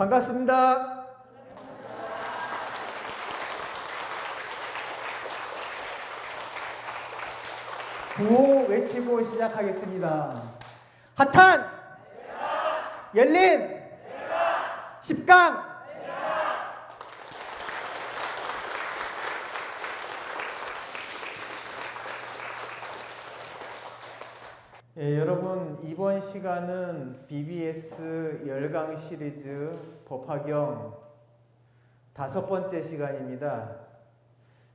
반갑습니다. 구호 외치고 시작하겠습니다. 핫한 열린 10강 여러분, 이번 시간은 BBS 열강 시리즈 법화경 5번째 시간입니다.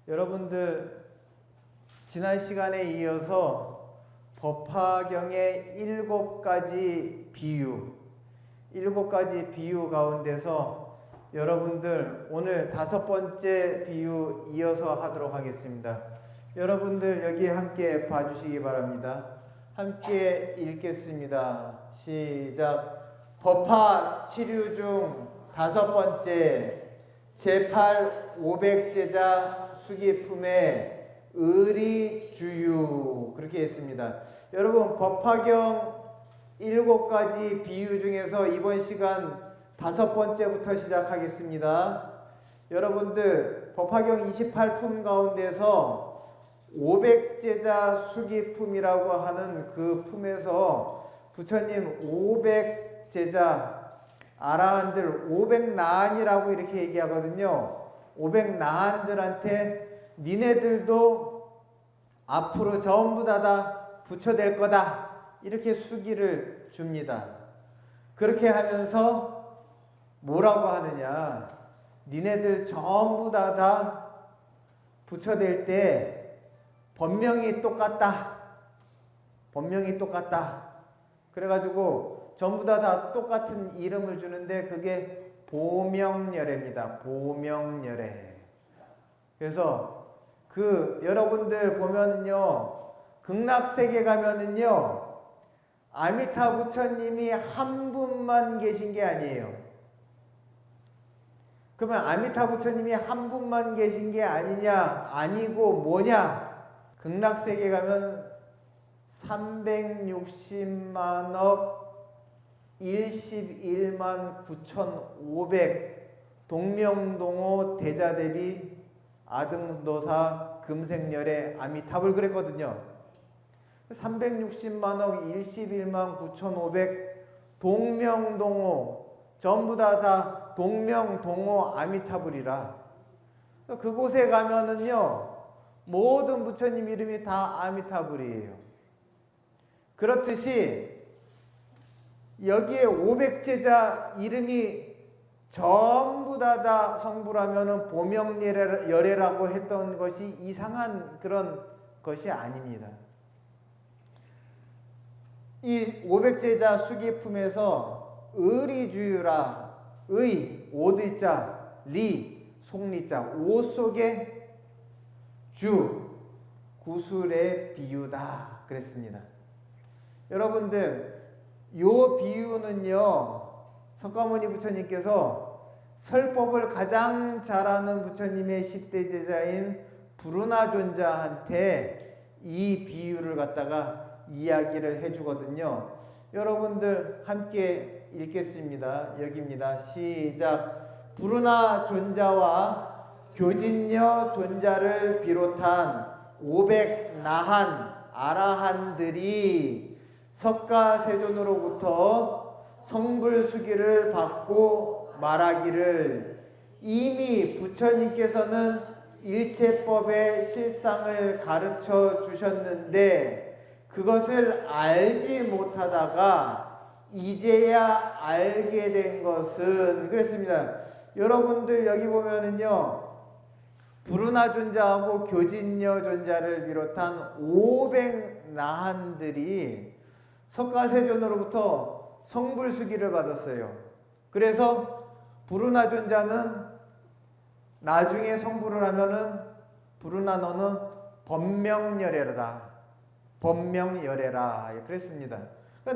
여러분들, 지난 시간에 이어서 법화경의 7가지 비유 가운데서 여러분들 오늘 5번째 비유 이어서 하도록 하겠습니다. 여러분들 여기 함께 봐주시기 바랍니다. 함께 읽겠습니다. 시작. 법화 치류 중 5번째 제8 500제자 수기품의 의리주유, 그렇게 했습니다. 여러분, 법화경 7가지 비유 중에서 이번 시간 5번째부터 시작하겠습니다. 여러분들, 법화경 28품 가운데서 500제자 수기품이라고 하는 그 품에서 부처님 500제자 아라한들 500나한이라고 이렇게 얘기하거든요. 500나한들한테 니네들도 앞으로 전부 다 부처 될 거다, 이렇게 수기를 줍니다. 그렇게 하면서 뭐라고 하느냐, 니네들 전부 다 부처 될 때 법명이 똑같다. 그래가지고 전부 다 똑같은 이름을 주는데 그게 보명열애입니다. 보명열애. 그래서 여러분들 보면은요, 극락세계 가면은요, 아미타 부처님이 한 분만 계신 게 아니에요. 그러면 아미타 부처님이 한 분만 계신 게 아니냐? 아니고 뭐냐? 극락세계 가면 360만억 11만 9,500 동명동호 대자대비 아등도사 금생열의 아미탑을 그랬거든요. 360만억 11만 9,500 동명동호 전부 다 동명동호 아미타불이라. 그곳에 가면은요, 모든 부처님 이름이 다 아미타불이에요. 그렇듯이 여기에 500제자 이름이 전부 다 성불하면은 보명열애라고 했던 것이 이상한 그런 것이 아닙니다. 이 500제자 수기품에서 의리주유라, 의, 오드자, 리, 속리자, 오 속에 주, 구술의 비유다, 그랬습니다. 여러분들, 요 비유는요, 석가모니 부처님께서 설법을 가장 잘하는 부처님의 10대 제자인 부르나존자한테 이 비유를 갖다가 이야기를 해주거든요. 여러분들 함께 읽겠습니다. 여기입니다. 시작. 부르나존자와 교진여 존자를 비롯한 500나한 아라한들이 석가세존으로부터 성불수기를 받고 말하기를, 이미 부처님께서는 일체법의 실상을 가르쳐 주셨는데 그것을 알지 못하다가 이제야 알게 된 것은, 그랬습니다. 여러분들 여기 보면은요, 부르나존자하고 교진여 존자를 비롯한 500나한들이 석가세존으로부터 성불수기를 받았어요. 그래서 부르나존자는 나중에 성불을 하면은, 부르나 너는 법명열애라 그랬습니다.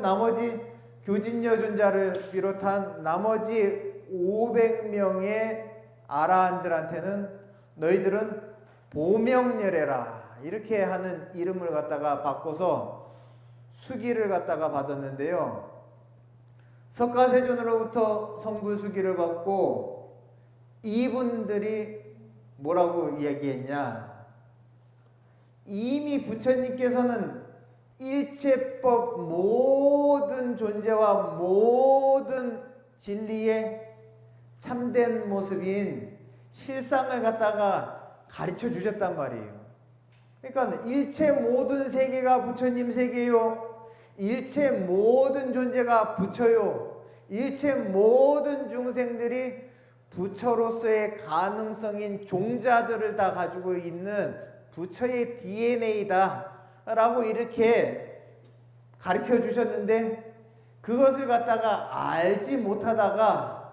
나머지 교진여 존자를 비롯한 나머지 500명의 아라한들한테는 너희들은 보명열애라, 이렇게 하는 이름을 갖다가 바꿔서 수기를 갖다가 받았는데요. 석가세존으로부터 성불수기를 받고 이분들이 뭐라고 이야기했냐? 이미 부처님께서는 일체법 모든 존재와 모든 진리의 참된 모습인 실상을 갖다가 가르쳐 주셨단 말이에요. 그러니까 일체 모든 세계가 부처님 세계요. 일체 모든 존재가 부처요. 일체 모든 중생들이 부처로서의 가능성인 종자들을 다 가지고 있는 부처의 DNA다 라고 이렇게 가르쳐 주셨는데, 그것을 갖다가 알지 못하다가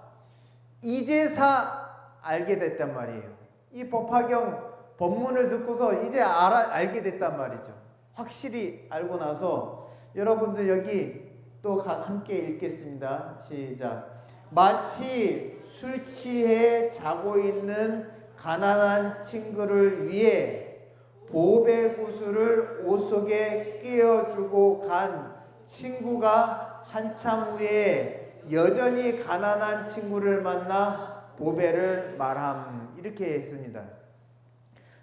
이제사 알게 됐단 말이에요. 이 법화경 법문을 듣고서 이제 알게 됐단 말이죠. 확실히 알고 나서 여러분들 여기 또 함께 읽겠습니다. 시작. 마치 술 취해 자고 있는 가난한 친구를 위해 보배구슬을 옷 속에 끼워주고 간 친구가 한참 후에 여전히 가난한 친구를 만나 보배를 말함. 이렇게 했습니다.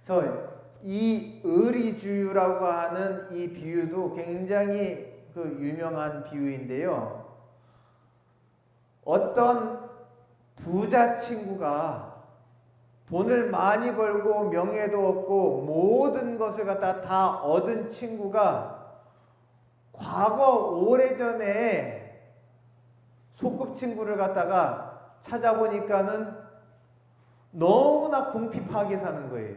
그래서 이 의리주유라고 하는 이 비유도 굉장히 유명한 비유인데요. 어떤 부자 친구가 돈을 많이 벌고 명예도 얻고 모든 것을 갖다 다 얻은 친구가 과거 오래전에 소꿉친구를 갖다가 찾아보니까는 너무나 궁핍하게 사는 거예요.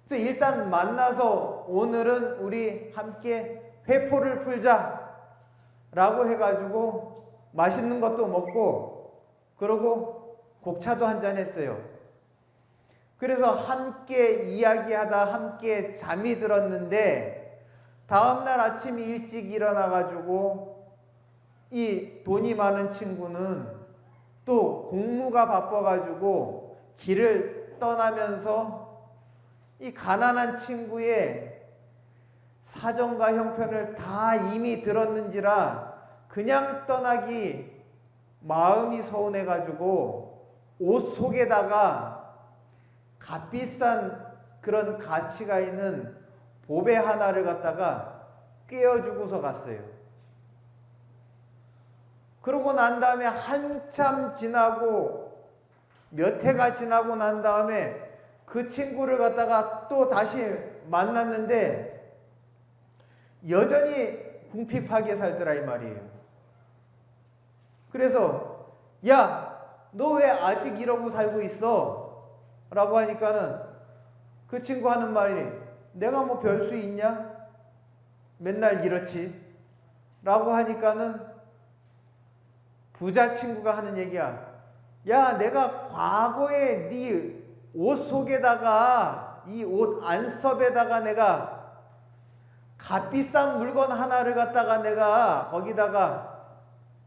그래서 일단 만나서 오늘은 우리 함께 회포를 풀자 라고 해가지고 맛있는 것도 먹고 그러고 곡차도 한잔 했어요. 그래서 함께 이야기하다 함께 잠이 들었는데 다음날 아침 일찍 일어나가지고 이 돈이 많은 친구는 또 공무가 바빠가지고 길을 떠나면서 이 가난한 친구의 사정과 형편을 다 이미 들었는지라 그냥 떠나기 마음이 서운해가지고 옷 속에다가 값비싼 그런 가치가 있는 보배 하나를 갖다가 꿰어주고서 갔어요. 그러고 난 다음에 한참 지나고 몇 해가 지나고 난 다음에 그 친구를 갖다가 또 다시 만났는데 여전히 궁핍하게 살더라 이 말이에요. 그래서 야, 너 왜 아직 이러고 살고 있어? 라고 하니까는 그 친구 하는 말이 내가 뭐 별 수 있냐? 맨날 이렇지 라고 하니까는 부자 친구가 하는 얘기야. 야, 내가 과거에 네 옷 속에다가 이 옷 안섭에다가 내가 값비싼 물건 하나를 갖다가 내가 거기다가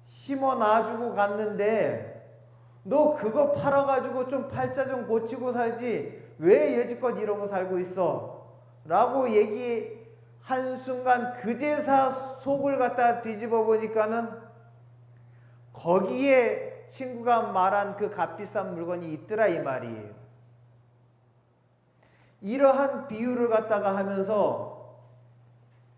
심어 놔주고 갔는데 너 그거 팔아가지고 좀 팔자 좀 고치고 살지 왜 여지껏 이러고 살고 있어? 라고 얘기한 순간 그제사 속을 갖다 뒤집어 보니까는 거기에 친구가 말한 그 값비싼 물건이 있더라 이 말이에요. 이러한 비유를 갖다가 하면서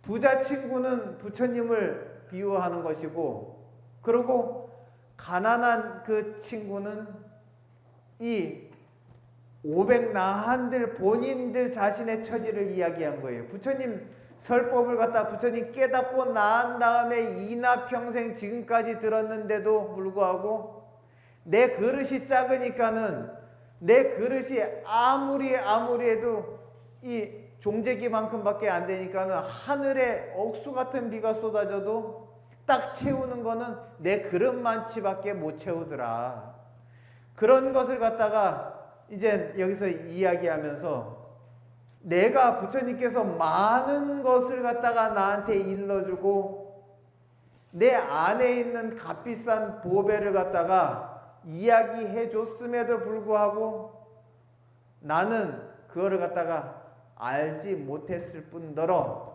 부자 친구는 부처님을 비유하는 것이고, 그리고 가난한 그 친구는 이 500나한들 본인들 자신의 처지를 이야기한 거예요. 부처님 설법을 갖다 부처님 깨닫고 난 다음에 이나 평생 지금까지 들었는데도 불구하고 내 그릇이 작으니까는 내 그릇이 아무리 해도 이 종재기만큼밖에 안 되니까는 하늘에 억수 같은 비가 쏟아져도 딱 채우는 거는 내 그릇만치밖에 못 채우더라. 그런 것을 갖다가 이제 여기서 이야기하면서 내가 부처님께서 많은 것을 갖다가 나한테 일러주고 내 안에 있는 값비싼 보배를 갖다가 이야기해 줬음에도 불구하고 나는 그거를 갖다가 알지 못했을 뿐더러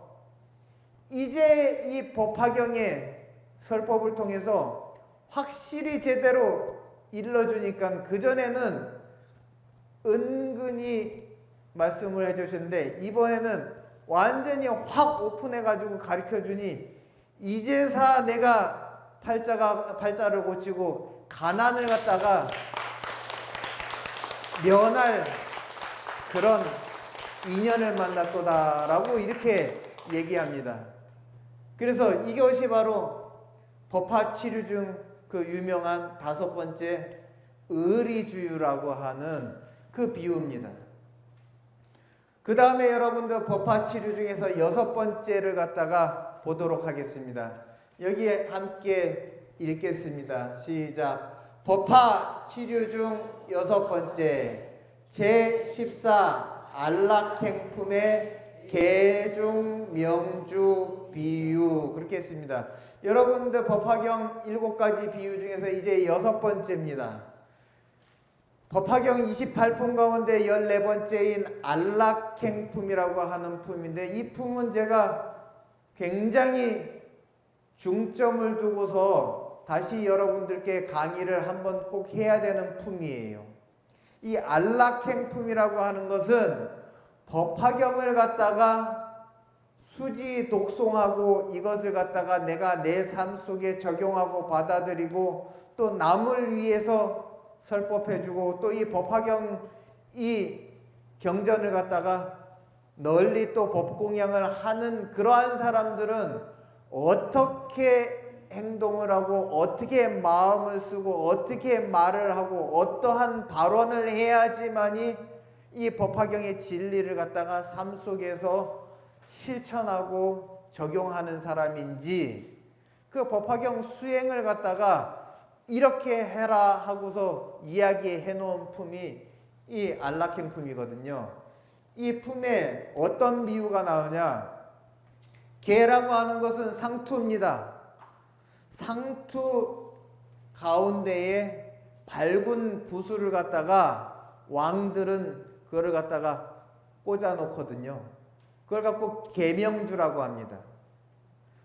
이제 이 법화경에 설법을 통해서 확실히 제대로 일러주니까 그전에는 은근히 말씀을 해주셨는데 이번에는 완전히 확 오픈해가지고 가르쳐주니 이제사 내가 팔자를 고치고 가난을 갖다가 면할 그런 인연을 만났도다라고 이렇게 얘기합니다. 그래서 이것이 바로 법화치료 중 그 유명한 5번째 의리주유라고 하는 그 비유입니다. 그 다음에 여러분들 법화치료 중에서 6번째를 갖다가 보도록 하겠습니다. 여기에 함께 읽겠습니다. 시작. 법화치료 중 6번째 제14 안락행품의 계중 명주 비유 그렇게 했습니다. 여러분들 법화경 7가지 비유 중에서 이제 6번째입니다. 법화경 28품 가운데 14번째인 안락행품이라고 하는 품인데 이 품은 제가 굉장히 중점을 두고서 다시 여러분들께 강의를 한번 꼭 해야 되는 품이에요. 이 안락행품이라고 하는 것은 법화경을 갖다가 수지 독송하고 이것을 갖다가 내가 내 삶 속에 적용하고 받아들이고 또 남을 위해서 설법해주고 또 이 법화경 이 경전을 갖다가 널리 또 법공양을 하는 그러한 사람들은 어떻게 행동을 하고 어떻게 마음을 쓰고 어떻게 말을 하고 어떠한 발언을 해야지만이 이 법화경의 진리를 갖다가 삶 속에서 실천하고 적용하는 사람인지 그 법화경 수행을 갖다가 이렇게 해라 하고서 이야기해 놓은 품이 이 안락행 품이거든요. 이 품에 어떤 비유가 나오냐? 개라고 하는 것은 상투입니다. 상투 가운데에 밝은 구슬을 갖다가 왕들은 그거를 갖다가 꽂아 놓거든요. 그걸 갖고 계명주라고 합니다.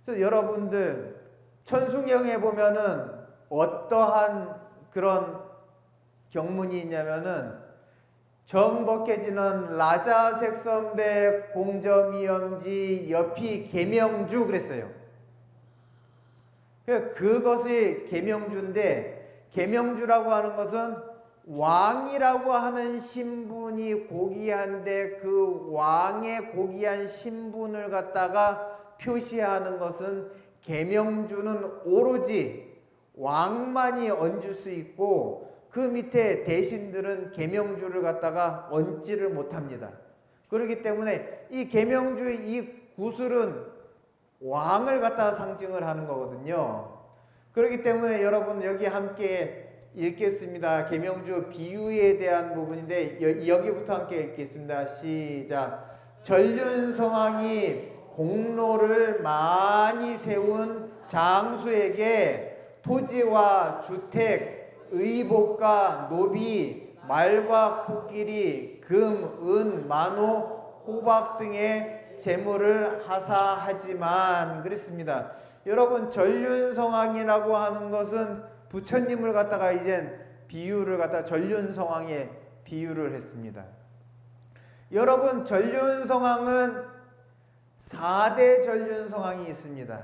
그래서 여러분들 천수경에 보면은 어떠한 그런 경문이 있냐면은 정법계지는 라자색 선배 공점이염지 옆이 계명주 그랬어요. 그것이 계명주인데 계명주라고 하는 것은 왕이라고 하는 신분이 고귀한데 그 왕의 고귀한 신분을 갖다가 표시하는 것은 계명주는 오로지 왕만이 얹을 수 있고 그 밑에 대신들은 계명주를 갖다가 얹지를 못합니다. 그렇기 때문에 이 계명주 이 구슬은 왕을 갖다가 상징을 하는 거거든요. 그렇기 때문에 여러분 여기 함께 읽겠습니다. 계명주 비유에 대한 부분인데 여기부터 함께 읽겠습니다. 시작. 전륜성왕이 공로를 많이 세운 장수에게 토지와 주택, 의복과 노비, 말과 코끼리, 금, 은, 만호, 호박 등의 재물을 하사하지만 그랬습니다. 여러분 전륜성왕이라고 하는 것은 부처님을 갖다가 이젠 비유를 갖다 전륜성왕에 비유를 했습니다. 여러분 전륜성왕은 4대 전륜성왕이 있습니다.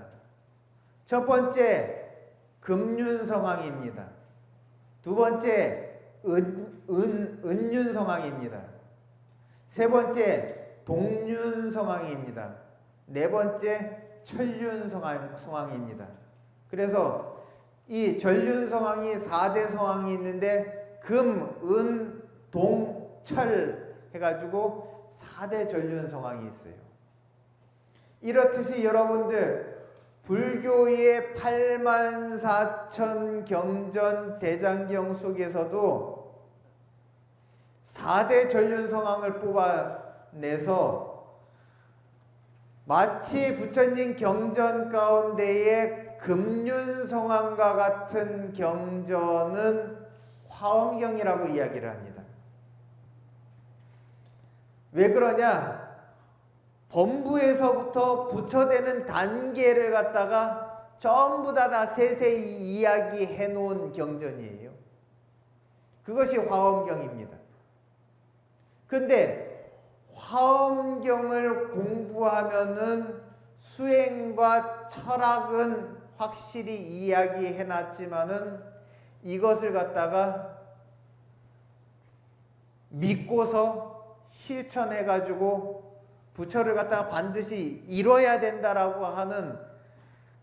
첫 번째 금륜성왕입니다. 두 번째 은륜성왕입니다. 세 번째 동륜성왕입니다. 네 번째 천륜성왕입니다. 그래서 이 전륜성왕이 4대 성왕이 있는데 금, 은, 동, 철 해가지고 4대 전륜성왕이 있어요. 이렇듯이 여러분들 불교의 84,000 경전 대장경 속에서도 4대 전륜성왕을 뽑아내서 마치 부처님 경전 가운데에 금륜성왕과 같은 경전은 화엄경이라고 이야기를 합니다. 왜 그러냐? 범부에서부터 부처되는 단계를 갖다가 전부 다 세세히 이야기해 놓은 경전이에요. 그것이 화엄경입니다. 근데 화엄경을 공부하면은 수행과 철학은 확실히 이야기해 놨지만은 이것을 갖다가 믿고서 실천해 가지고 부처를 갖다가 반드시 이뤄야 된다라고 하는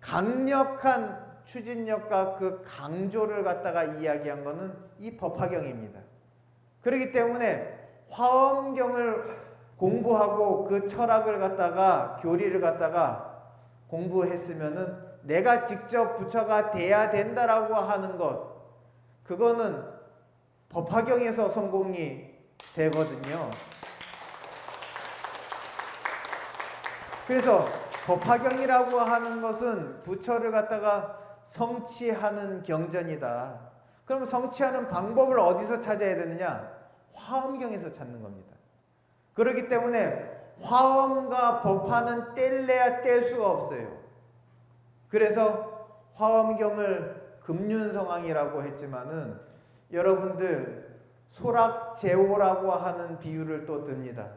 강력한 추진력과 그 강조를 갖다가 이야기한 것은 이 법화경입니다. 그렇기 때문에 화엄경을 공부하고 그 철학을 갖다가 교리를 갖다가 공부했으면은 내가 직접 부처가 돼야 된다라고 하는 것, 그거는 법화경에서 성공이 되거든요. 그래서 법화경이라고 하는 것은 부처를 갖다가 성취하는 경전이다. 그럼 성취하는 방법을 어디서 찾아야 되느냐? 화엄경에서 찾는 겁니다. 그렇기 때문에 화엄과 법화는 뗄래야 뗄 수가 없어요. 그래서 화엄경을 금륜성황이라고 했지만은 여러분들 소락제오라고 하는 비유를 또 듭니다.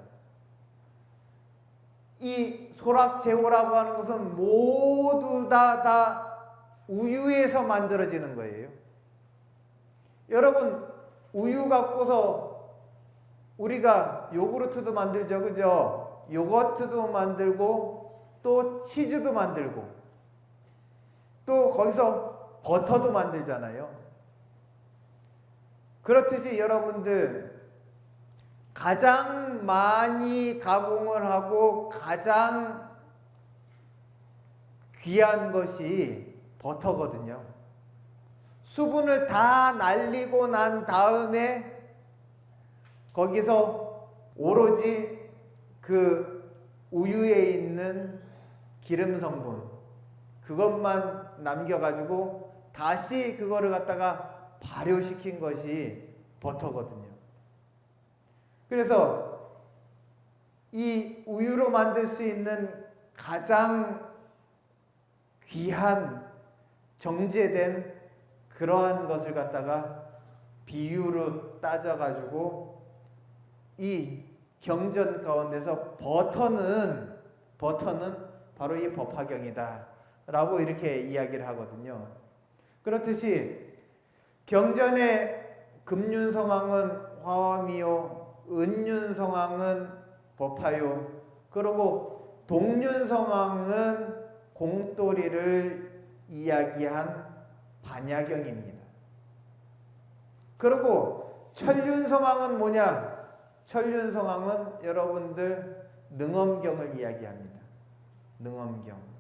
이 소락제오라고 하는 것은 모두 다 우유에서 만들어지는 거예요. 여러분, 우유 갖고서 우리가 요구르트도 만들죠, 그죠? 요거트도 만들고 또 치즈도 만들고 또 거기서 버터도 만들잖아요. 그렇듯이 여러분들 가장 많이 가공을 하고 가장 귀한 것이 버터거든요. 수분을 다 날리고 난 다음에 거기서 오로지 그 우유에 있는 기름 성분 그것만 남겨가지고 다시 그거를 갖다가 발효시킨 것이 버터거든요. 그래서 이 우유로 만들 수 있는 가장 귀한 정제된 그러한 것을 갖다가 비유로 따져가지고 이 경전 가운데서 버터는 바로 이 법화경이다 라고 이렇게 이야기를 하거든요. 그렇듯이 경전의 금륜성황은 화엄이요, 은륜성황은 법화요, 그리고 동륜성황은 공돌이를 이야기한 반야경입니다. 그리고 천륜성황은 뭐냐? 천륜성황은 여러분들 능엄경을 이야기합니다. 능엄경.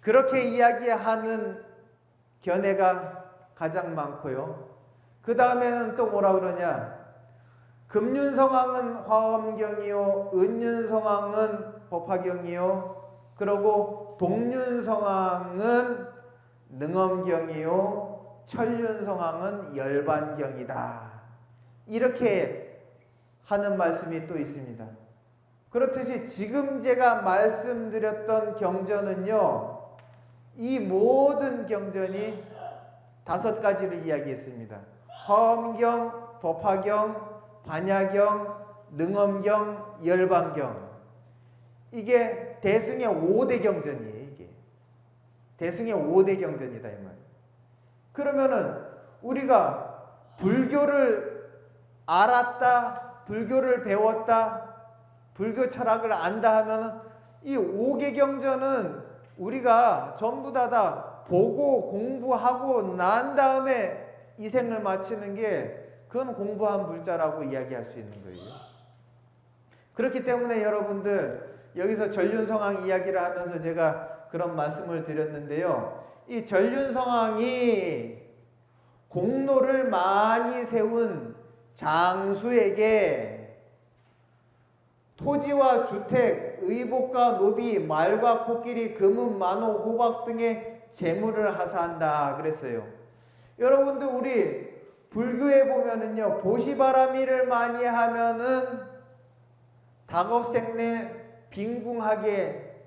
그렇게 이야기하는 견해가 가장 많고요. 그 다음에는 또 뭐라 그러냐? 금륜성황은 화엄경이요, 은륜성황은 법화경이요, 그리고 동륜성황은 능엄경이요, 천륜성황은 열반경이다. 이렇게 하는 말씀이 또 있습니다. 그렇듯이 지금 제가 말씀드렸던 경전은요, 이 모든 경전이 5가지를 이야기했습니다. 화엄경, 법화경, 반야경, 능엄경, 열반경. 이게 대승의 5대 경전이에요. 이게 대승의 5대 경전이다 이 말. 그러면은 우리가 불교를 알았다, 불교를 배웠다, 불교 철학을 안다 하면은 이 5개 경전은 우리가 전부 다 보고 공부하고 난 다음에 이 생을 마치는 게 그건 공부한 불자라고 이야기할 수 있는 거예요. 그렇기 때문에 여러분들 여기서 전륜성황 이야기를 하면서 제가 그런 말씀을 드렸는데요. 이 전륜성황이 공로를 많이 세운 장수에게 토지와 주택, 의복과 노비, 말과 코끼리, 금은, 만호, 호박 등의 재물을 하사한다 그랬어요. 여러분들 우리 불교에 보면은요, 보시바라미를 많이 하면은 다겁생내 빈궁하게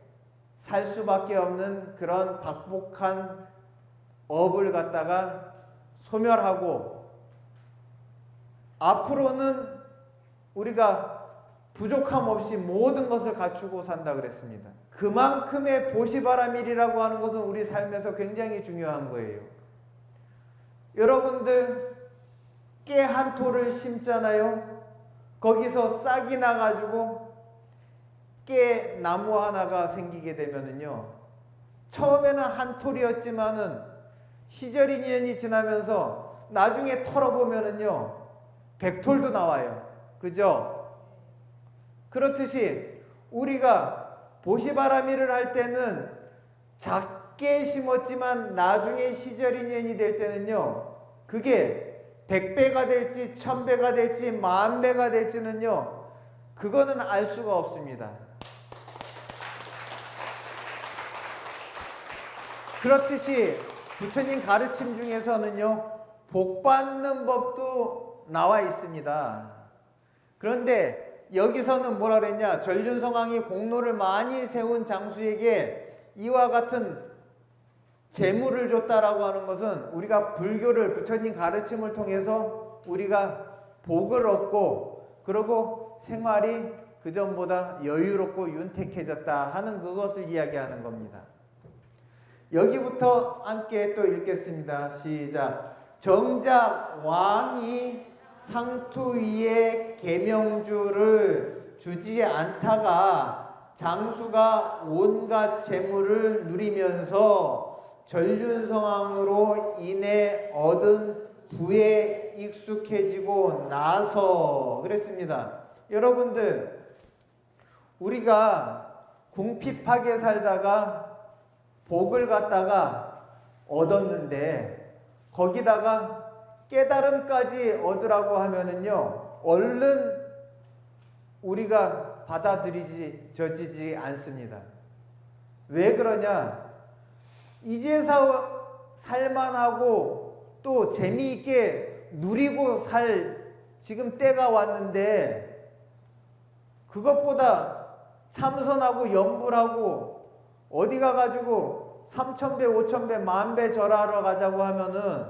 살 수밖에 없는 그런 박복한 업을 갖다가 소멸하고 앞으로는 우리가 부족함 없이 모든 것을 갖추고 산다 그랬습니다. 그만큼의 보시바라밀이라고 하는 것은 우리 삶에서 굉장히 중요한 거예요. 여러분들 깨 한 토를 심잖아요. 거기서 싹이 나가지고 깨 나무 하나가 생기게 되면은요, 처음에는 한 톨이었지만은 시절 인연이 지나면서 나중에 털어보면은요 100톨도 나와요. 그죠? 그렇듯이 우리가 보시바라밀을 할 때는 작게 심었지만 나중에 시절 인연이 될 때는요, 그게 100배가 될지 1000배가 될지 10,000배가 될지는요, 그거는 알 수가 없습니다. 그렇듯이 부처님 가르침 중에서는요, 복 받는 법도 나와 있습니다. 그런데 여기서는 뭐라 그랬냐? 전륜성왕이 공로를 많이 세운 장수에게 이와 같은 재물을 줬다라고 하는 것은 우리가 불교를 부처님 가르침을 통해서 우리가 복을 얻고 그러고 생활이 그전보다 여유롭고 윤택해졌다 하는 그것을 이야기하는 겁니다. 여기부터 함께 또 읽겠습니다. 시작. 정작 왕이 상투 위에 계명주를 주지 않다가 장수가 온갖 재물을 누리면서 전륜성왕으로 인해 얻은 부에 익숙해지고 나서 그랬습니다. 여러분들, 우리가 궁핍하게 살다가 복을 갖다가 얻었는데 거기다가 깨달음까지 얻으라고 하면은요, 얼른 우리가 받아들이지 않습니다. 왜 그러냐? 이제서 살만하고 또 재미있게 누리고 살 지금 때가 왔는데 그것보다 참선하고 염불하고 어디 가가지고 3,000배, 5,000배, 10,000배 절하러 가자고 하면은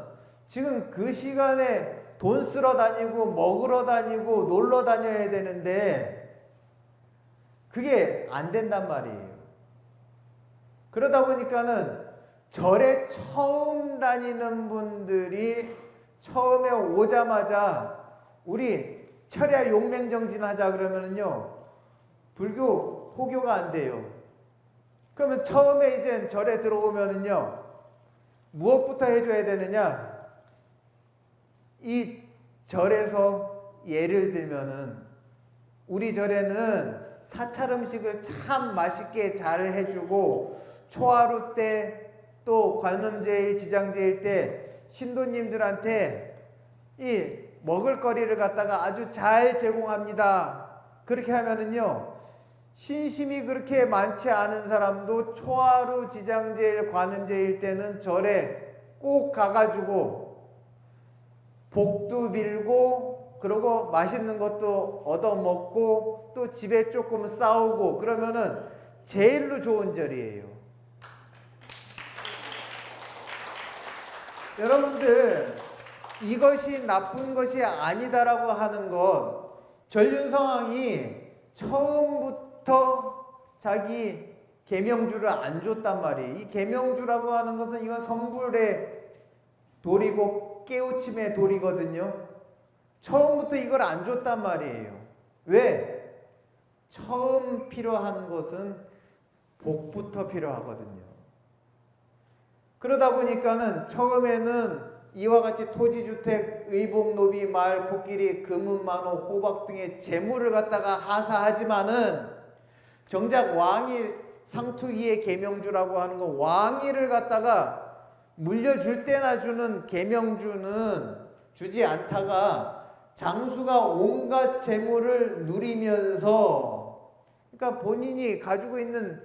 지금 그 시간에 돈 쓰러 다니고 먹으러 다니고 놀러 다녀야 되는데 그게 안 된단 말이에요. 그러다 보니까는 절에 처음 다니는 분들이 처음에 오자마자 우리 철야 용맹정진 하자 그러면은요, 불교 호교가 안 돼요. 그러면 처음에 이제 절에 들어오면은요, 무엇부터 해줘야 되느냐? 이 절에서 예를 들면은 우리 절에는 사찰 음식을 참 맛있게 잘 해주고 초하루 때 또 관음제일, 지장제일 때 신도님들한테 이 먹을거리를 갖다가 아주 잘 제공합니다. 그렇게 하면은요, 신심이 그렇게 많지 않은 사람도 초하루, 지장제일, 관음제일 때는 절에 꼭 가가지고 복도 빌고 그러고 맛있는 것도 얻어먹고 또 집에 조금 싸우고 그러면은 제일로 좋은 절이에요. 여러분들, 이것이 나쁜 것이 아니다라고 하는 것, 전륜성왕이 처음부터 자기 계명주를 안 줬단 말이에요. 이 계명주라고 하는 것은 이건 성불의 돌이고 깨우침의 돌이거든요. 처음부터 이걸 안 줬단 말이에요. 왜? 처음 필요한 것은 복부터 필요하거든요. 그러다 보니까는 처음에는 이와 같이 토지주택, 의복노비, 말, 코끼리, 금은만호, 호박 등의 재물을 갖다가 하사하지만은 정작 왕이 상투위의 계명주라고 하는 건 왕위를 갖다가 물려줄 때나 주는 계명주는 주지 않다가 장수가 온갖 재물을 누리면서, 그러니까 본인이 가지고 있는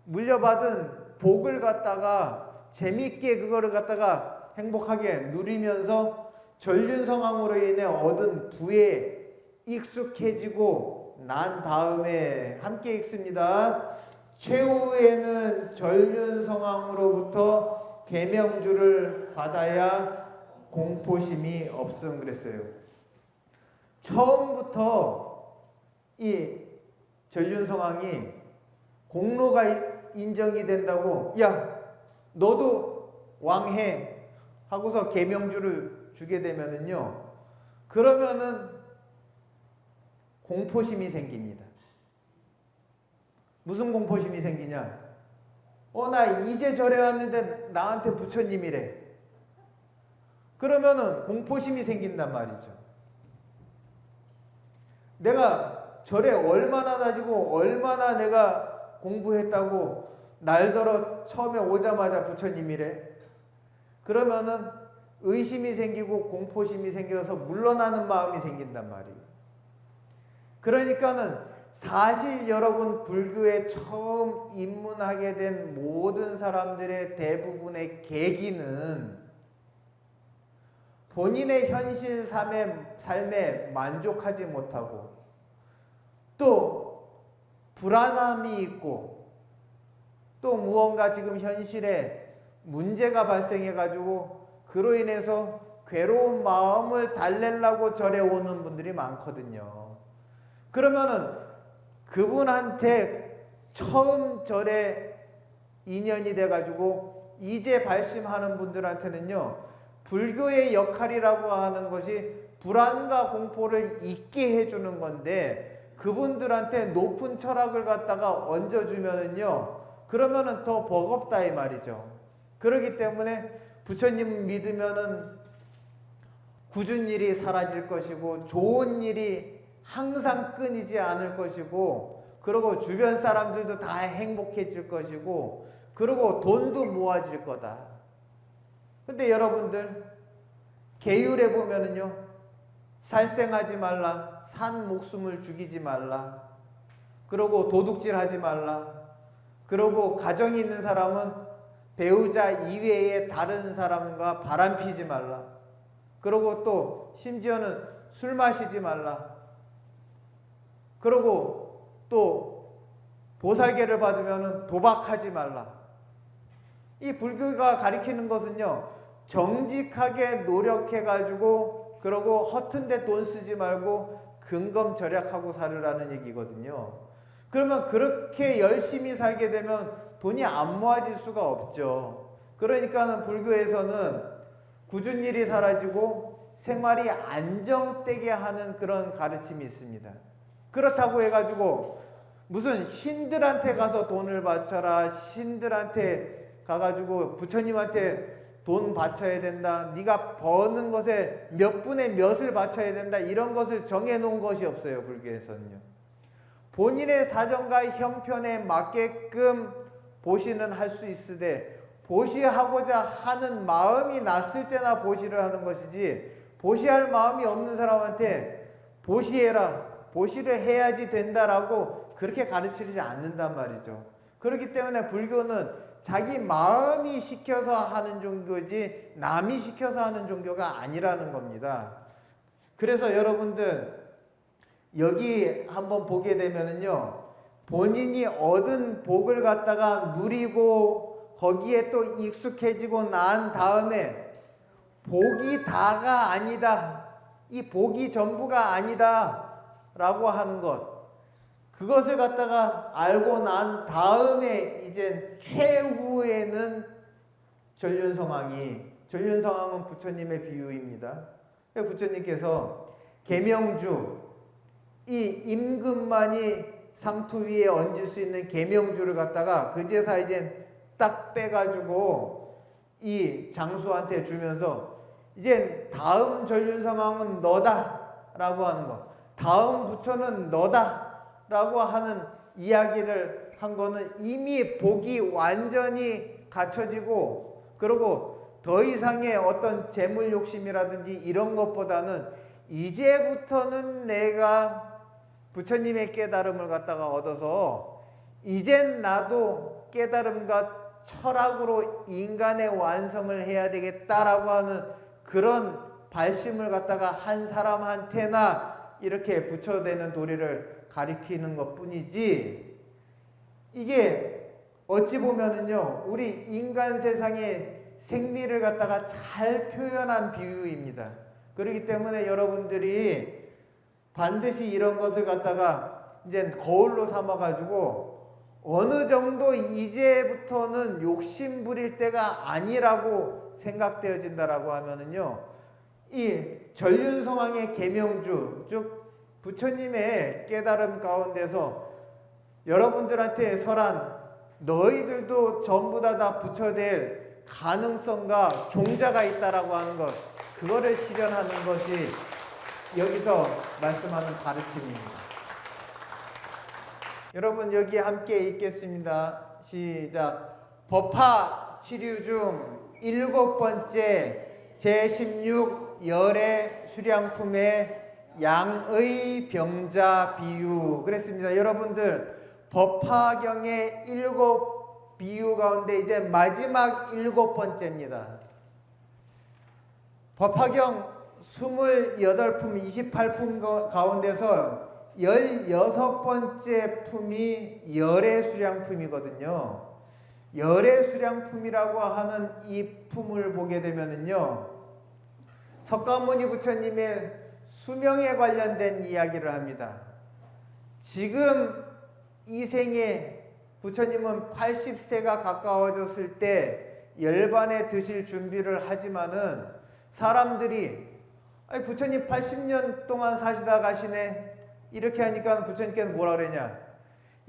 물려받은 복을 갖다가 재밌게 그거를 갖다가 행복하게 누리면서 전륜성왕으로 인해 얻은 부에 익숙해지고 난 다음에 함께 읽습니다. 최후에는 전륜성왕으로부터 계명주를 받아야 공포심이 없음 그랬어요. 처음부터 이 전륜성왕이 공로가 인정이 된다고 야 너도 왕해 하고서 계명주를 주게 되면은요, 그러면은 공포심이 생깁니다. 무슨 공포심이 생기냐? 나 이제 절에 왔는데 나한테 부처님이래. 그러면은 공포심이 생긴단 말이죠. 내가 절에 얼마나 다니고 얼마나 내가 공부했다고 날더러 처음에 오자마자 부처님이래. 그러면은 의심이 생기고 공포심이 생겨서 물러나는 마음이 생긴단 말이에요. 그러니까는 사실 여러분 불교에 처음 입문하게 된 모든 사람들의 대부분의 계기는 본인의 현실 삶에 만족하지 못하고 또 불안함이 있고 또 무언가 지금 현실에 문제가 발생해 가지고 그로 인해서 괴로운 마음을 달래려고 절에 오는 분들이 많거든요. 그러면은 그분한테 처음 절에 인연이 돼 가지고 이제 발심하는 분들한테는요, 불교의 역할이라고 하는 것이 불안과 공포를 잊게 해주는 건데, 그분들한테 높은 철학을 갖다가 얹어주면은요, 그러면은 더 버겁다 이 말이죠. 그렇기 때문에 부처님 믿으면은 굳은 일이 사라질 것이고 좋은 일이 항상 끊이지 않을 것이고, 그리고 주변 사람들도 다 행복해질 것이고, 그리고 돈도 모아질 거다. 근데 여러분들 계율에 보면은요, 살생하지 말라, 산 목숨을 죽이지 말라, 그리고 도둑질하지 말라, 그리고 가정이 있는 사람은 배우자 이외에 다른 사람과 바람피지 말라, 그리고 또 심지어는 술 마시지 말라, 그리고 또 보살계를 받으면 도박하지 말라. 이 불교가 가리키는 것은요, 정직하게 노력해가지고 그러고 허튼 데 돈 쓰지 말고 근검절약하고 살으라는 얘기거든요. 그러면 그렇게 열심히 살게 되면 돈이 안 모아질 수가 없죠. 그러니까는 불교에서는 굳은 일이 사라지고 생활이 안정되게 하는 그런 가르침이 있습니다. 그렇다고 해가지고 무슨 신들한테 가서 돈을 바쳐라, 신들한테 가가지고 부처님한테 돈 바쳐야 된다, 네가 버는 것에 몇 분의 몇을 바쳐야 된다, 이런 것을 정해놓은 것이 없어요. 불교에서는요. 본인의 사정과 형편에 맞게끔 보시는 할 수 있으되, 보시하고자 하는 마음이 났을 때나 보시를 하는 것이지, 보시할 마음이 없는 사람한테 보시해라, 보시를 해야지 된다라고 그렇게 가르치지 않는단 말이죠. 그렇기 때문에 불교는 자기 마음이 시켜서 하는 종교지 남이 시켜서 하는 종교가 아니라는 겁니다. 그래서 여러분들 여기 한번 보게 되면은요, 본인이 얻은 복을 갖다가 누리고 거기에 또 익숙해지고 난 다음에 복이 다가 아니다, 이 복이 전부가 아니다 라고 하는 것, 그것을 갖다가 알고 난 다음에 이제 최후에는 전륜성왕은 부처님의 비유입니다. 부처님께서 계명주, 이 임금만이 상투 위에 얹을 수 있는 계명주를 갖다가 그제서 이제 딱 빼가지고 이 장수한테 주면서 이제 다음 전륜성왕은 너다 라고 하는 것, 다음 부처는 너다 라고 하는 이야기를 한 거는 이미 복이 완전히 갖춰지고, 그리고 더 이상의 어떤 재물 욕심이라든지 이런 것보다는 이제부터는 내가 부처님의 깨달음을 갖다가 얻어서 이젠 나도 깨달음과 철학으로 인간의 완성을 해야 되겠다라고 하는 그런 발심을 갖다가 한 사람한테나 이렇게 부처되는 도리를 가리키는 것 뿐이지, 이게 어찌 보면은요, 우리 인간 세상의 생리를 갖다가 잘 표현한 비유입니다. 그렇기 때문에 여러분들이 반드시 이런 것을 갖다가 이제 거울로 삼아가지고 어느 정도 이제부터는 욕심 부릴 때가 아니라고 생각되어진다라고 하면은요, 이 전륜성왕의 계명주, 즉 부처님의 깨달음 가운데서 여러분들한테 설한 너희들도 전부 다 부처될 가능성과 종자가 있다라고 하는 것, 그거를 실현하는 것이 여기서 말씀하는 가르침입니다. 여러분 여기 함께 읽겠습니다. 시작. 법화 치류 중 7번째 제16 열의 수량품의 양의 병자 비유. 그랬습니다. 여러분들 법화경의 7비유 가운데 이제 마지막 7번째입니다. 법화경 28품, 28품 가운데서 16번째 품이 열의 수량품이거든요. 열의 수량품이라고 하는 이 품을 보게 되면은요, 석가모니 부처님의 수명에 관련된 이야기를 합니다. 지금 이 생에 부처님은 80세가 가까워졌을 때 열반에 드실 준비를 하지만은 사람들이 아니 부처님 80년 동안 사시다 가시네 이렇게 하니까 부처님께서 뭐라 그러냐,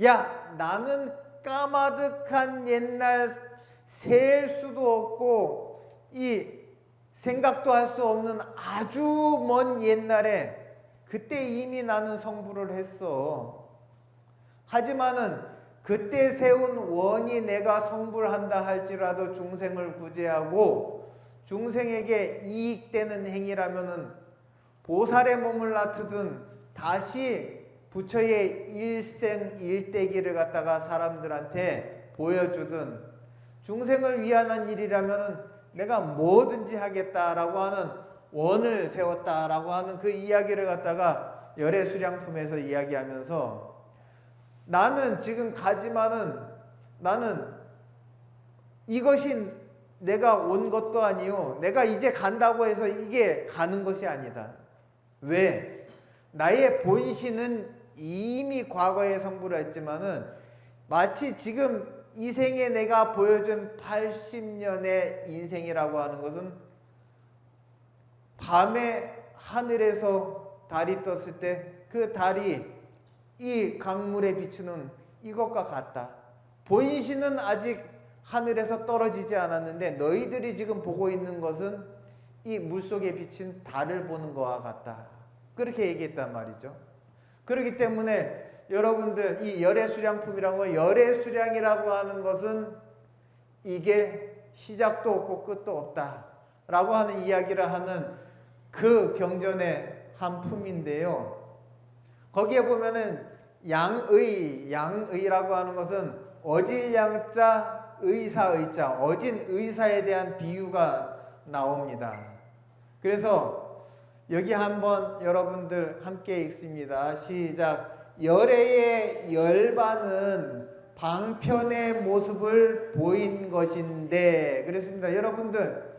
야 나는 까마득한 옛날 셀 수도 없고 이 생각도 할 수 없는 아주 먼 옛날에 그때 이미 나는 성불을 했어. 하지만은 그때 세운 원이 내가 성불한다 할지라도 중생을 구제하고 중생에게 이익되는 행위라면은 보살의 몸을 나트든 다시 부처의 일생일대기를 갖다가 사람들한테 보여주든 중생을 위한 일이라면은 내가 뭐든지 하겠다라고 하는 원을 세웠다라고 하는 그 이야기를 갖다가 열의 수량품에서 이야기하면서 나는 지금 가지만은 나는 이것이 내가 온 것도 아니요 내가 이제 간다고 해서 이게 가는 것이 아니다. 왜? 나의 본신은 이미 과거에 성불을 했지만은 마치 지금 이 생에 내가 보여준 80년의 인생이라고 하는 것은 밤에 하늘에서 달이 떴을 때 그 달이 이 강물에 비추는 이것과 같다. 본신은 아직 하늘에서 떨어지지 않았는데 너희들이 지금 보고 있는 것은 이 물속에 비친 달을 보는 것과 같다. 그렇게 얘기했단 말이죠. 그렇기 때문에 여러분들 이 열의 수량품이라고, 열의 수량이라고 하는 것은 이게 시작도 없고 끝도 없다 라고 하는 이야기를 하는 그 경전의 한 품인데요. 거기에 보면은 양의라고 하는 것은 어질 양자 의사의자, 어진 의사에 대한 비유가 나옵니다. 그래서 여기 한번 여러분들 함께 읽습니다. 시작. 열애의 열반은 방편의 모습을 보인 것인데, 그랬습니다. 여러분들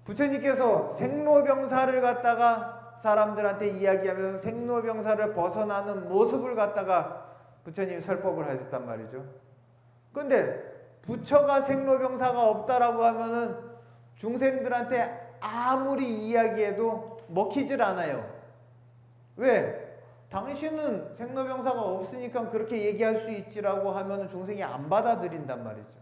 부처님께서 생로병사를 갖다가 사람들한테 이야기하면서 생로병사를 벗어나는 모습을 갖다가 부처님이 설법을 하셨단 말이죠. 그런데 부처가 생로병사가 없다라고 하면은 중생들한테 아무리 이야기해도 먹히질 않아요. 왜? 당신은 생로병사가 없으니까 그렇게 얘기할 수 있지라고 하면은 중생이 안 받아들인단 말이죠.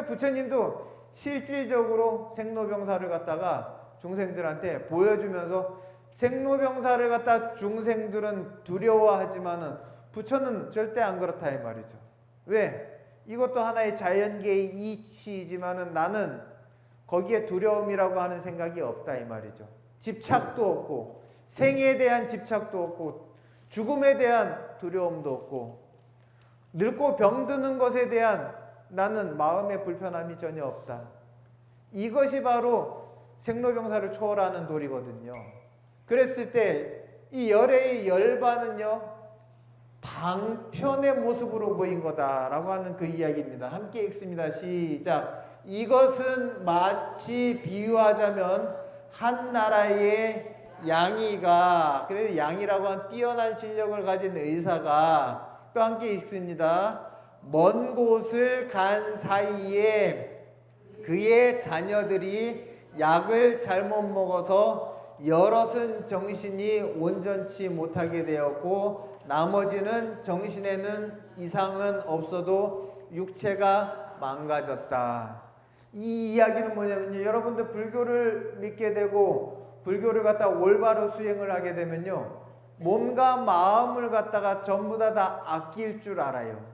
부처님도 실질적으로 생로병사를 갖다가 중생들한테 보여주면서 생로병사를 갖다 중생들은 두려워하지만은 부처는 절대 안 그렇다 이 말이죠. 왜? 이것도 하나의 자연계의 이치이지만은 나는 거기에 두려움이라고 하는 생각이 없다 이 말이죠. 집착도 없고 생에 대한 집착도 없고 죽음에 대한 두려움도 없고 늙고 병드는 것에 대한 나는 마음의 불편함이 전혀 없다. 이것이 바로 생로병사를 초월하는 도리거든요. 그랬을 때 이 열의 열반은요, 방편의 모습으로 보인 거다라고 하는 그 이야기입니다. 함께 읽습니다. 시작. 이것은 마치 비유하자면 한 나라의 양이가, 그래서 양이라고 한 뛰어난 실력을 가진 의사가, 또 함께 읽습니다. 먼 곳을 간 사이에 그의 자녀들이 약을 잘못 먹어서 여럿은 정신이 온전치 못하게 되었고 나머지는 정신에는 이상은 없어도 육체가 망가졌다. 이 이야기는 뭐냐면요, 여러분들 불교를 믿게 되고 불교를 갖다 올바로 수행을 하게 되면요, 몸과 마음을 갖다가 전부 다 아낄 줄 알아요.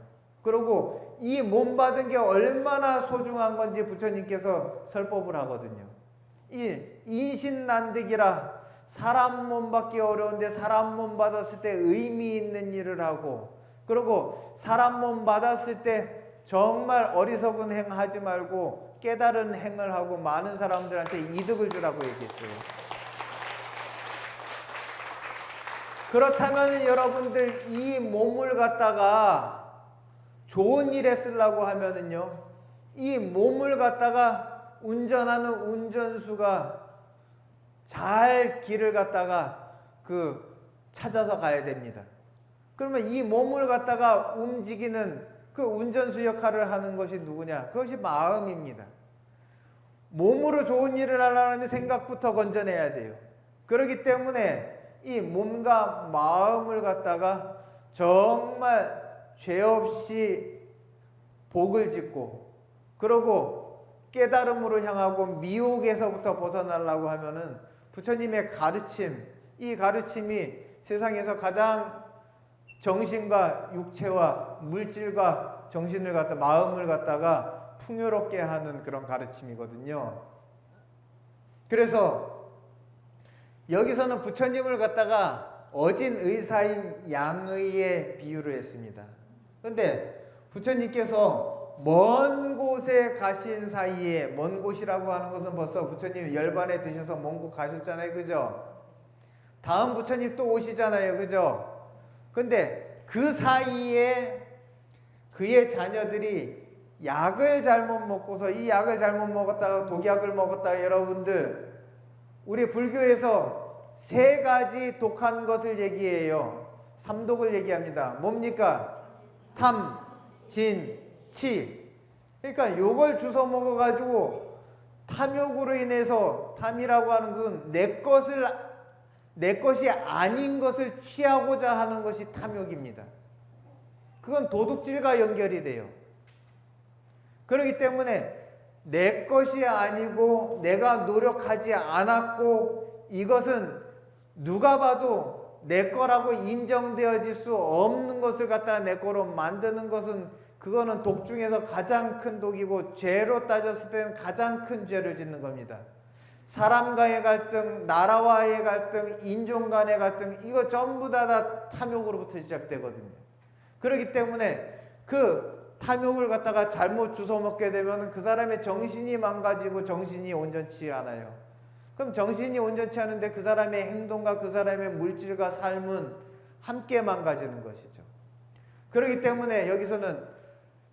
그리고 이 몸 받은 게 얼마나 소중한 건지 부처님께서 설법을 하거든요. 이 인신난득이라, 사람 몸 받기 어려운데 사람 몸 받았을 때 의미 있는 일을 하고, 그리고 사람 몸 받았을 때 정말 어리석은 행 하지 말고 깨달은 행을 하고 많은 사람들한테 이득을 주라고 얘기했어요. 그렇다면 여러분들 이 몸을 갖다가 좋은 일에 쓰려고 하면은요, 이 몸을 갖다가 운전하는 운전수가 잘 길을 갖다가 찾아서 가야 됩니다. 그러면 이 몸을 갖다가 움직이는 그 운전수 역할을 하는 것이 누구냐? 그것이 마음입니다. 몸으로 좋은 일을 하려면 생각부터 건져내야 돼요. 그렇기 때문에 이 몸과 마음을 갖다가 정말 죄 없이 복을 짓고, 그러고 깨달음으로 향하고 미혹에서부터 벗어나려고 하면은 부처님의 가르침, 이 가르침이 세상에서 가장 정신과 육체와 물질과 정신을 갖다, 마음을 갖다가 풍요롭게 하는 그런 가르침이거든요. 그래서 여기서는 부처님을 갖다가 어진 의사인 양의에 비유를 했습니다. 그런데 부처님께서 먼 곳에 가신 사이에, 먼 곳이라고 하는 것은 벌써 부처님이 열반에 드셔서 먼 곳 가셨잖아요. 그죠? 다음 부처님 또 오시잖아요. 그죠? 근데 그 사이에 그의 자녀들이 약을 잘못 먹고서, 이 약을 잘못 먹었다가 독약을 먹었다가, 여러분들 우리 불교에서 세 가지 독한 것을 얘기해요. 삼독을 얘기합니다. 뭡니까? 탐, 진, 치. 그러니까 요걸 주워 먹어가지고 탐욕으로 인해서, 탐이라고 하는 것은 내 것이 아닌 것을 취하고자 하는 것이 탐욕입니다. 그건 도둑질과 연결이 돼요. 그렇기 때문에 내 것이 아니고 내가 노력하지 않았고 이것은 누가 봐도 내 거라고 인정되어질 수 없는 것을 갖다가 내 거로 만드는 것은, 그거는 독 중에서 가장 큰 독이고 죄로 따졌을 때는 가장 큰 죄를 짓는 겁니다. 사람과의 갈등, 나라와의 갈등, 인종 간의 갈등, 이거 전부 다 탐욕으로부터 시작되거든요. 그렇기 때문에 그 탐욕을 갖다가 잘못 주워 먹게 되면 그 사람의 정신이 망가지고 정신이 온전치 않아요. 그럼 정신이 온전치 않은데 그 사람의 행동과 그 사람의 물질과 삶은 함께 망가지는 것이죠. 그렇기 때문에 여기서는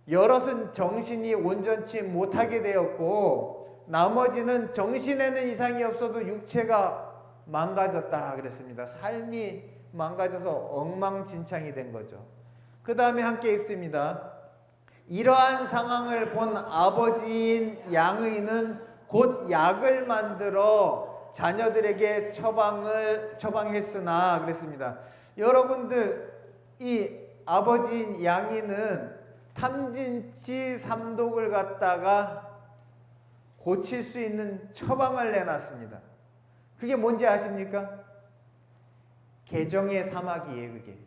여럿은 정신이 온전치 못하게 되었고 나머지는 정신에는 이상이 없어도 육체가 망가졌다 그랬습니다. 삶이 망가져서 엉망진창이 된 거죠. 그 다음에 함께 읽습니다. 이러한 상황을 본 아버지인 양의는 곧 약을 만들어 자녀들에게 처방했으나 그랬습니다. 여러분들, 이 아버지인 양의는 탐진치 삼독을 갖다가 고칠 수 있는 처방을 내놨습니다. 그게 뭔지 아십니까? 개정의 사막이에요. 그게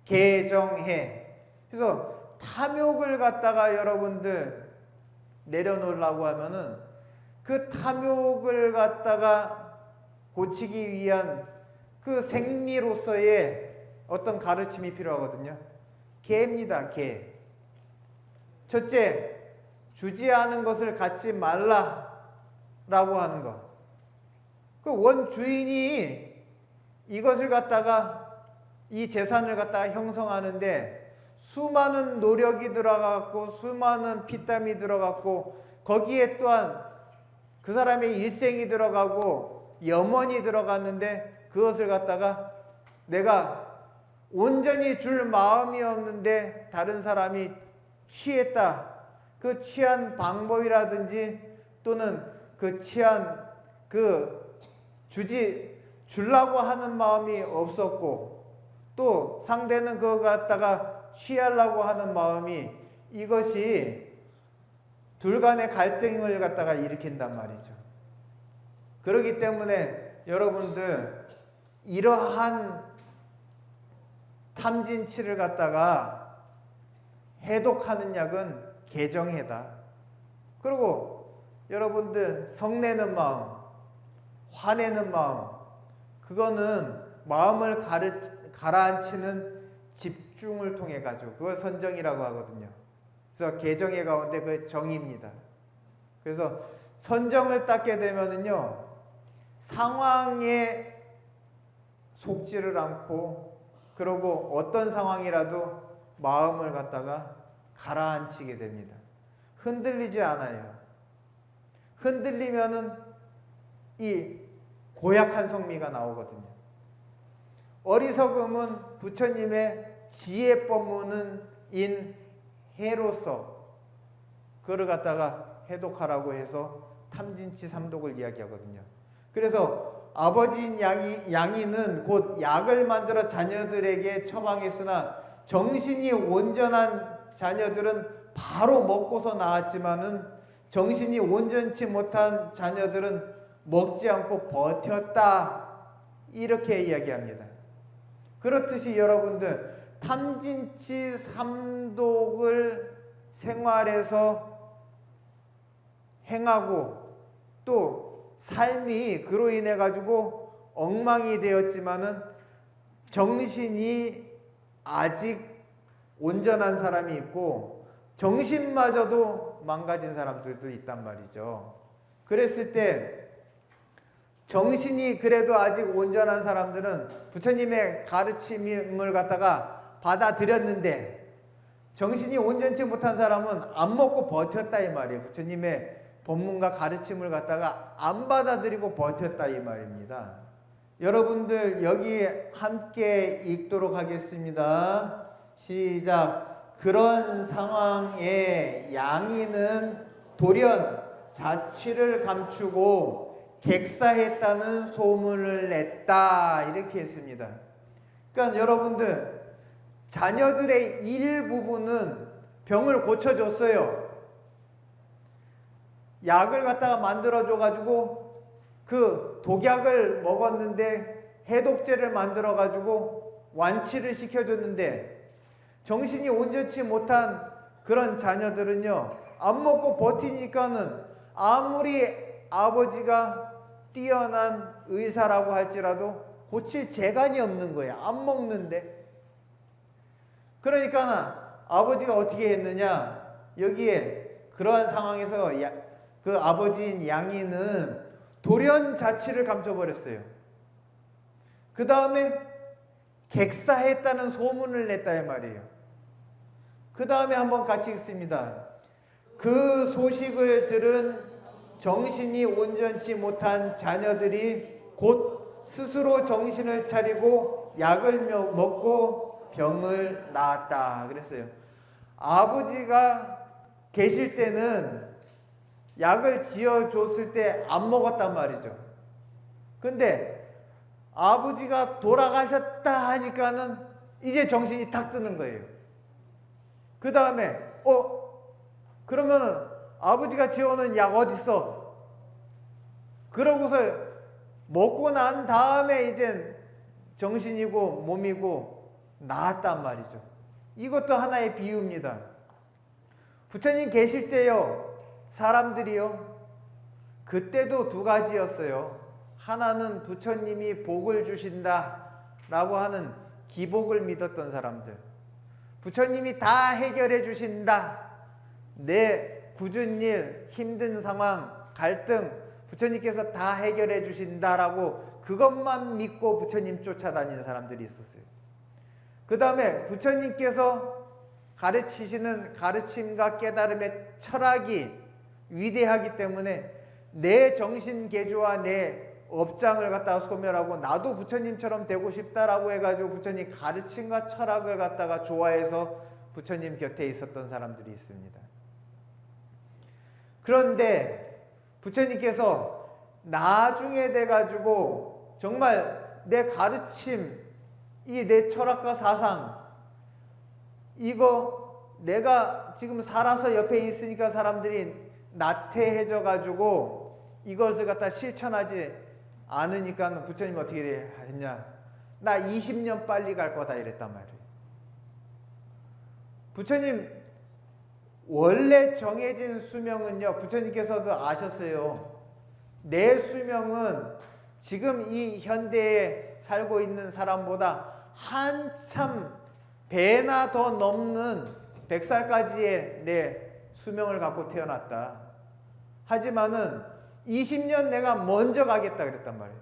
개정해. 그래서 탐욕을 갖다가 여러분들 내려놓으려고 하면은 그 탐욕을 갖다가 고치기 위한 그 생리로서의 어떤 가르침이 필요하거든요. 개입니다. 개. 첫째, 주지 않은 것을 갖지 말라라고 하는 것. 그 원주인이 이것을 갖다가 이 재산을 갖다가 형성하는데 수많은 노력이 들어갔고 수많은 피땀이 들어갔고 거기에 또한 그 사람의 일생이 들어가고 염원이 들어갔는데 그것을 갖다가 내가 온전히 줄 마음이 없는데 다른 사람이 취했다. 그 취한 방법이라든지 또는 그 취한 주려고 하는 마음이 없었고 또 상대는 그거 갖다가 취하려고 하는 마음이 이것이 둘 간의 갈등을 갖다가 일으킨단 말이죠. 그렇기 때문에 여러분들 이러한 탐진치를 갖다가 해독하는 약은 개정해다. 그리고 여러분들 성내는 마음, 화내는 마음, 그거는 마음을 가라앉히는 집중을 통해 가지고 그걸 선정이라고 하거든요. 그래서 개정의 가운데 그 정의입니다. 그래서 선정을 닦게 되면은요 상황에 속지를 않고 그러고 어떤 상황이라도 마음을 갖다가 가라앉히게 됩니다. 흔들리지 않아요. 흔들리면은 이 고약한 성미가 나오거든요. 어리석음은 부처님의 지혜 법문은 인 해로서 그를 갖다가 해독하라고 해서 탐진치 삼독을 이야기하거든요. 그래서 아버지인 양이는 곧 약을 만들어 자녀들에게 처방했으나 정신이 온전한 자녀들은 바로 먹고서 나았지만은 정신이 온전치 못한 자녀들은 먹지 않고 버텼다. 이렇게 이야기합니다. 그렇듯이 여러분들 탐진치 삼독을 생활에서 행하고 또 삶이 그로 인해 가지고 엉망이 되었지만은 정신이 아직 온전한 사람이 있고 정신마저도 망가진 사람들도 있단 말이죠. 그랬을 때 정신이 그래도 아직 온전한 사람들은 부처님의 가르침을 갖다가 받아들였는데 정신이 온전치 못한 사람은 안 먹고 버텼다 이 말이에요. 부처님의 법문과 가르침을 갖다가 안 받아들이고 버텼다 이 말입니다. 여러분들 여기 함께 읽도록 하겠습니다. 시작. 그런 상황에 양이는 돌연 자취를 감추고 객사했다는 소문을 냈다. 이렇게 했습니다. 그러니까 여러분들 자녀들의 일부분은 병을 고쳐줬어요. 약을 갖다가 만들어줘 가지고 그 독약을 먹었는데 해독제를 만들어 가지고 완치를 시켜줬는데 정신이 온전치 못한 그런 자녀들은요 안 먹고 버티니까는 아무리 아버지가 뛰어난 의사라고 할지라도 고칠 재간이 없는 거예요. 안 먹는데. 그러니까 아버지가 어떻게 했느냐, 여기에 그러한 상황에서 그 아버지인 양이는 돌연 자취를 감춰버렸어요. 그 다음에 객사했다는 소문을 냈다 이 말이에요. 그 다음에 한번 같이 읽습니다. 그 소식을 들은 정신이 온전치 못한 자녀들이 곧 스스로 정신을 차리고 약을 먹고 병을 낳았다 그랬어요. 아버지가 계실 때는 약을 지어줬을 때 안 먹었단 말이죠. 근데 아버지가 돌아가셨다 하니까는 이제 정신이 탁 뜨는 거예요. 그 다음에 그러면은 아버지가 지어놓은 약 어딨어? 그러고서 먹고 난 다음에 이제 정신이고 몸이고 나았단 말이죠. 이것도 하나의 비유입니다. 부처님 계실 때요, 사람들이요, 그때도 두 가지였어요. 하나는 부처님이 복을 주신다 라고 하는 기복을 믿었던 사람들. 부처님이 다 해결해 주신다. 내 굳은 일, 힘든 상황, 갈등 부처님께서 다 해결해 주신다라고 그것만 믿고 부처님 쫓아다니는 사람들이 있었어요. 그 다음에 부처님께서 가르치시는 가르침과 깨달음의 철학이 위대하기 때문에 내 정신개조와 내 업장을 갖다가 소멸하고 나도 부처님처럼 되고 싶다라고 해가지고 부처님 가르침과 철학을 갖다가 좋아해서 부처님 곁에 있었던 사람들이 있습니다. 그런데 부처님께서 나중에 돼가지고 정말 내 가르침, 이 내 철학과 사상, 이거 내가 지금 살아서 옆에 있으니까 사람들이 나태해져 가지고 이것을 갖다 실천하지 않으니까 부처님 어떻게 했냐? 나 20년 빨리 갈 거다 이랬단 말이에요. 부처님 원래 정해진 수명은요, 부처님께서도 아셨어요. 내 수명은 지금 이 현대에 살고 있는 사람보다 한참 배나 더 넘는 100살까지의 내 수명을 갖고 태어났다. 하지만은 20년 내가 먼저 가겠다 그랬단 말이에요.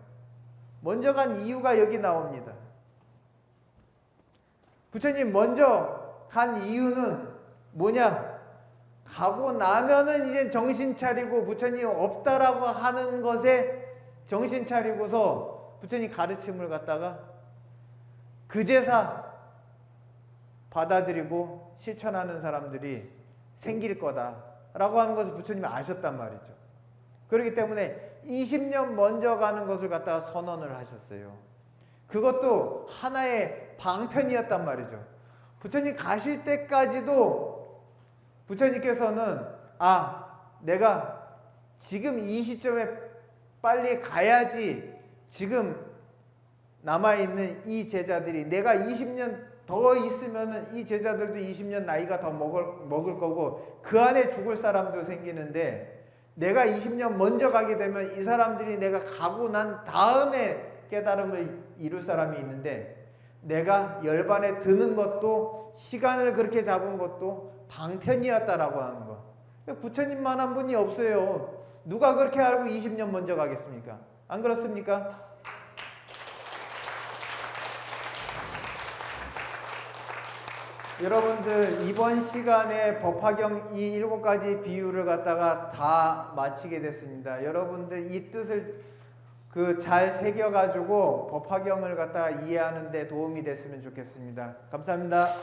먼저 간 이유가 여기 나옵니다. 부처님 먼저 간 이유는 뭐냐? 가고 나면은 이제 정신 차리고 부처님 없다라고 하는 것에 정신 차리고서 부처님 가르침을 갖다가 그제사 받아들이고 실천하는 사람들이 생길 거다라고 하는 것을 부처님이 아셨단 말이죠. 그렇기 때문에 20년 먼저 가는 것을 갖다가 선언을 하셨어요. 그것도 하나의 방편이었단 말이죠. 부처님 가실 때까지도 부처님께서는 내가 지금 이 시점에 빨리 가야지 지금 남아있는 이 제자들이 내가 20년 더 있으면은 이 제자들도 20년 나이가 더 먹을 거고 그 안에 죽을 사람도 생기는데 내가 20년 먼저 가게 되면 이 사람들이 내가 가고 난 다음에 깨달음을 이룰 사람이 있는데 내가 열반에 드는 것도 시간을 그렇게 잡은 것도 방편이었다라고 하는 거. 부처님만 한 분이 없어요. 누가 그렇게 알고 20년 먼저 가겠습니까? 안 그렇습니까? 여러분들 이번 시간에 법화경 이 7가지 비유를 갖다가 다 마치게 됐습니다. 여러분들 이 뜻을 잘 새겨가지고 법화경을 갖다가 이해하는 데 도움이 됐으면 좋겠습니다. 감사합니다.